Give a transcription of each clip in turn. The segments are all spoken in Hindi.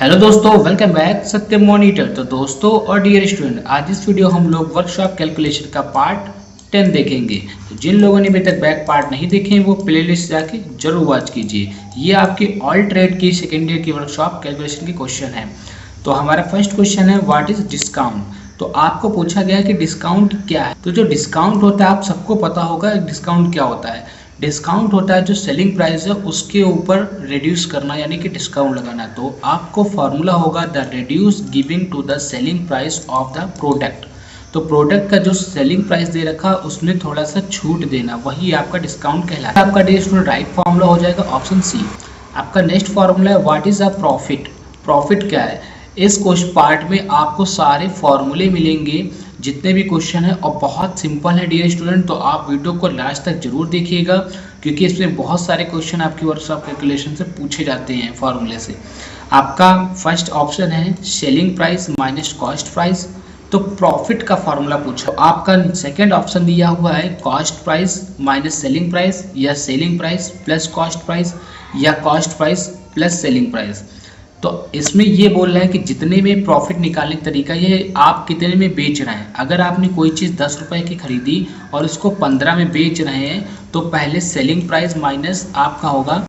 हेलो दोस्तों, वेलकम बैक सत्यम मॉनिटर। तो दोस्तों और डियर स्टूडेंट, आज इस वीडियो हम लोग वर्कशॉप कैलकुलेशन का पार्ट 10 देखेंगे। तो जिन लोगों ने अभी तक बैक पार्ट नहीं देखे वो प्लेलिस्ट जाके जरूर वॉच कीजिए। ये आपके ऑल ट्रेड की सेकेंड ईयर की वर्कशॉप कैलकुलेशन की क्वेश्चन है। तो हमारा फर्स्ट क्वेश्चन है व्हाट इज डिस्काउंट। तो आपको पूछा गया कि डिस्काउंट क्या है। तो जो डिस्काउंट होता है आप सबको पता होगा डिस्काउंट क्या होता है। डिस्काउंट होता है जो सेलिंग प्राइस है उसके ऊपर रिड्यूस करना, यानी कि डिस्काउंट लगाना। तो आपको फॉर्मूला होगा the reduce giving to the selling price of the product. तो प्रोडक्ट का जो सेलिंग प्राइस दे रखा उसमें थोड़ा सा छूट देना, वही आपका डिस्काउंट कहलाता है। आपका डिस्काउंट राइट फॉर्मूला हो जाएगा ऑप्शन सी। आपका नेक्स्ट फॉर्मूला है what is a profit. Profit क्या है। इस क्वेश्चन पार्ट में आपको सारे फॉर्मूले मिलेंगे जितने भी क्वेश्चन है, और बहुत सिंपल है डियर स्टूडेंट। तो आप वीडियो को लास्ट तक जरूर देखिएगा क्योंकि इसमें बहुत सारे क्वेश्चन आपकी वर्कशॉप कैलकुलेशन से पूछे जाते हैं फॉर्मूले से। आपका फर्स्ट ऑप्शन है selling price minus cost price. तो प्रॉफिट का फॉर्मूला पूछा। आपका सेकंड ऑप्शन दिया हुआ है cost price minus selling price, या selling price plus cost price, या cost price plus selling price. तो इसमें ये बोल रहा है कि जितने में प्रॉफिट निकालने का तरीका ये आप कितने में बेच रहे हैं। अगर आपने कोई चीज़ 10 रुपए की खरीदी और उसको 15 में बेच रहे हैं तो पहले सेलिंग प्राइस माइनस आपका होगा,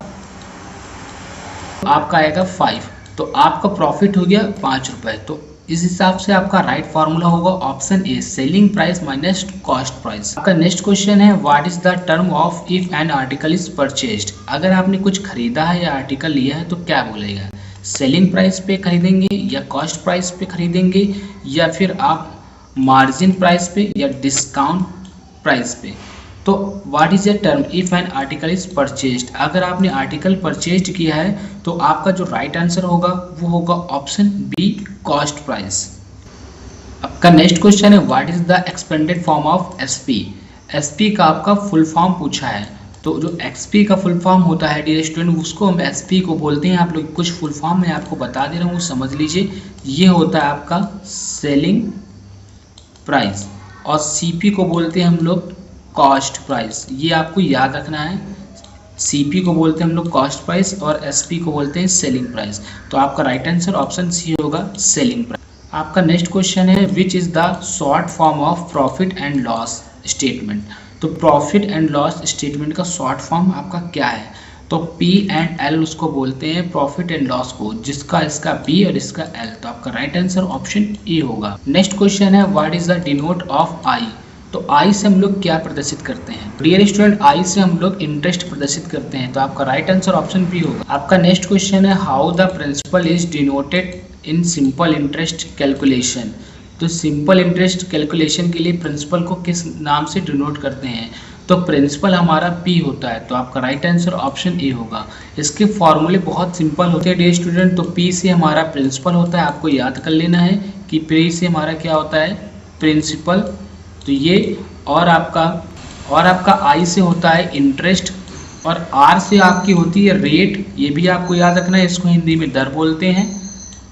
आपका आएगा 5। तो आपका प्रॉफिट हो गया 5 रुपए। तो इस हिसाब से आपका राइट फार्मूला होगा option A, selling price minus cost price. आपका नेक्स्ट क्वेश्चन है what is the term of if an article is purchased. अगर आपने कुछ खरीदा है या आर्टिकल लिया है तो क्या बोलेगा। सेलिंग प्राइस पे खरीदेंगे, या कॉस्ट प्राइस पे खरीदेंगे, या फिर आप मार्जिन प्राइस पे, या डिस्काउंट प्राइस पे। तो what is a term if an article is purchased. अगर आपने आर्टिकल परचेज्ड किया है तो आपका जो राइट आंसर होगा वो होगा ऑप्शन बी, कॉस्ट प्राइस। आपका नेक्स्ट क्वेश्चन है what is the expanded form of SP. SP का आपका फुल फॉर्म पूछा है। तो जो एक्सपी का फुल फॉर्म होता है डियर स्टूडेंट उसको हम एसपी को बोलते हैं। आप लोग कुछ फुल फॉर्म मैं आपको बता दे रहा हूँ, समझ लीजिए। ये होता है आपका सेलिंग प्राइस, और सीपी को बोलते हैं हम लोग कॉस्ट प्राइस। ये आपको याद रखना है। सीपी को बोलते हैं हम लोग कॉस्ट प्राइस और एसपी को बोलते हैं सेलिंग प्राइस। तो आपका राइट आंसर ऑप्शन सी होगा, सेलिंग प्राइस। आपका नेक्स्ट क्वेश्चन है which is the short form of profit and loss statement. तो प्रॉफिट एंड लॉस स्टेटमेंट का शॉर्ट फॉर्म आपका क्या है। तो पी एंड एल उसको बोलते हैं, प्रॉफिट एंड लॉस को, जिसका इसका पी और इसका एल। तो आपका राइट आंसर ऑप्शन ए होगा। नेक्स्ट क्वेश्चन है what is the denote of I. तो आई से हम लोग क्या प्रदर्शित करते हैं। डियर स्टूडेंट, आई से हम लोग इंटरेस्ट प्रदर्शित करते हैं। तो आपका राइट आंसर ऑप्शन बी होगा। आपका नेक्स्ट क्वेश्चन है how the principal is denoted in simple interest calculation. तो सिंपल इंटरेस्ट कैलकुलेशन के लिए प्रिंसिपल को किस नाम से डिनोट करते हैं। तो प्रिंसिपल हमारा पी होता है। तो आपका राइट आंसर ऑप्शन ए होगा। इसके फॉर्मूले बहुत सिंपल होते हैं डियर स्टूडेंट। तो पी से हमारा प्रिंसिपल होता है, आपको याद कर लेना है कि पी से हमारा क्या होता है, प्रिंसिपल। तो ये और आपका आई से होता है इंटरेस्ट, और आर से आपकी होती है रेट। ये भी आपको याद रखना है, इसको हिंदी में दर बोलते हैं।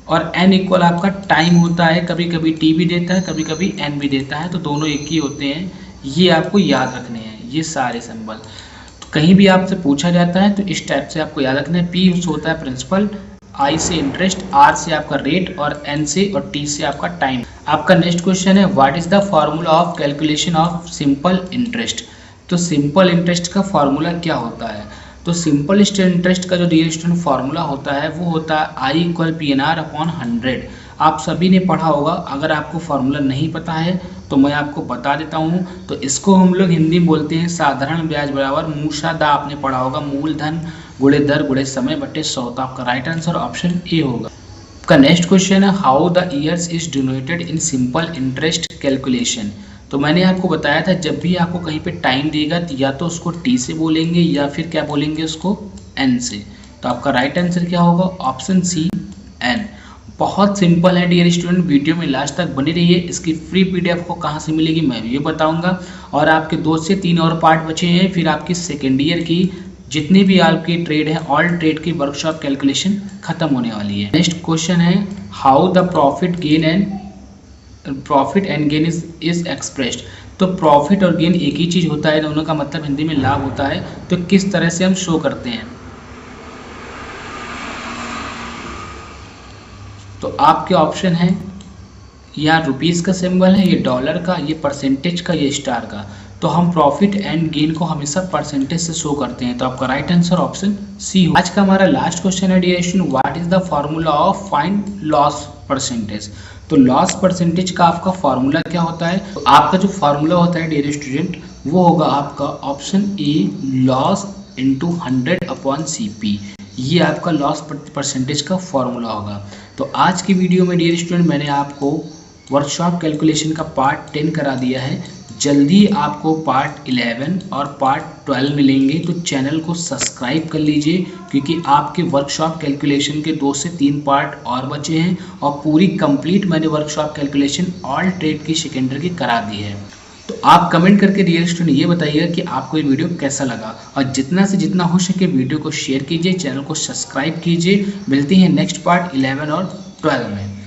और एन इक्वल आपका टाइम होता है, कभी कभी टी भी देता है, कभी कभी एन भी देता है, तो दोनों एक ही होते हैं। ये आपको याद रखने हैं ये सारे सिंबल। तो कहीं भी आपसे पूछा जाता है तो इस टाइप से आपको याद रखना है। पी होता है प्रिंसिपल, आई से इंटरेस्ट, आर से आपका रेट, और एन से और टी से आपका टाइम। आपका नेक्स्ट क्वेश्चन है what is the formula of calculation of simple interest. तो सिंपल इंटरेस्ट का फॉर्मूला क्या होता है। तो सिंपल इंटरेस्ट का जो डियर स्टूडेंट फार्मूला होता है वो होता है I equal P N R upon 100। आप सभी ने पढ़ा होगा। अगर आपको फार्मूला नहीं पता है तो मैं आपको बता देता हूँ। तो इसको हम लोग हिंदी में बोलते हैं साधारण ब्याज बराबर मूसादा। आपने पढ़ा होगा मूलधन गुणे दर गुणे समय बटे 100। तो आपका राइट आंसर ऑप्शन ए होगा। आपका नेक्स्ट क्वेश्चन है how the years is denoted in simple interest calculation. तो मैंने आपको बताया था जब भी आपको कहीं पे टाइम देगा तो या तो उसको टी से बोलेंगे या फिर क्या बोलेंगे उसको एन से। तो आपका राइट आंसर क्या होगा, ऑप्शन सी, एन। बहुत सिंपल है डियर स्टूडेंट, वीडियो में लास्ट तक बनी रहिए। इसकी फ्री पीडीएफ को कहाँ से मिलेगी मैं ये बताऊंगा। और आपके 2 से 3 और पार्ट बचे हैं, फिर आपकी सेकेंड ईयर की जितनी भी आपकी ट्रेड है ऑल ट्रेड की वर्कशॉप कैलकुलेशन खत्म होने वाली है। नेक्स्ट क्वेश्चन है how the profit and gain is expressed. तो प्रॉफिट और गेन एक ही चीज होता है, दोनों का मतलब हिंदी में लाभ होता है। तो किस तरह से हम शो करते हैं। तो आपके ऑप्शन है यहाँ रुपीज़ का सिंबल है, ये डॉलर का, ये परसेंटेज का, ये स्टार का। तो हम प्रॉफिट एंड गेन को हमेशा परसेंटेज से शो करते हैं। तो आपका राइट आंसर ऑप्शन सी हो। आज का हमारा लास्ट क्वेश्चन है dear student, what is the formula of find loss percentage. तो लॉस परसेंटेज का आपका फॉर्मूला क्या होता है? तो आपका जो फॉर्मूला होता है डियर स्टूडेंट वो होगा आपका option A, loss into 100/CP। ये आपका लॉस परसेंटेज का फॉर्मूला होगा। तो आज की वीडियो में डियर स्टूडेंट मैंने आपको वर्कशॉप कैलकुलेशन का पार्ट 10 करा दिया है। जल्दी आपको पार्ट 11 और पार्ट 12 मिलेंगे, तो चैनल को सब्सक्राइब कर लीजिए, क्योंकि आपके वर्कशॉप कैलकुलेशन के 2 से 3 पार्ट और बचे हैं और पूरी कंप्लीट मैंने वर्कशॉप कैलकुलेशन ऑल ट्रेड की सेकेंडरी की करा दी है। तो आप कमेंट करके डियर स्टूडेंट ये बताइएगा कि आपको ये वीडियो कैसा लगा, और जितना से जितना हो सके वीडियो को शेयर कीजिए, चैनल को सब्सक्राइब कीजिए। मिलती हैं नेक्स्ट पार्ट 11 और 12 में।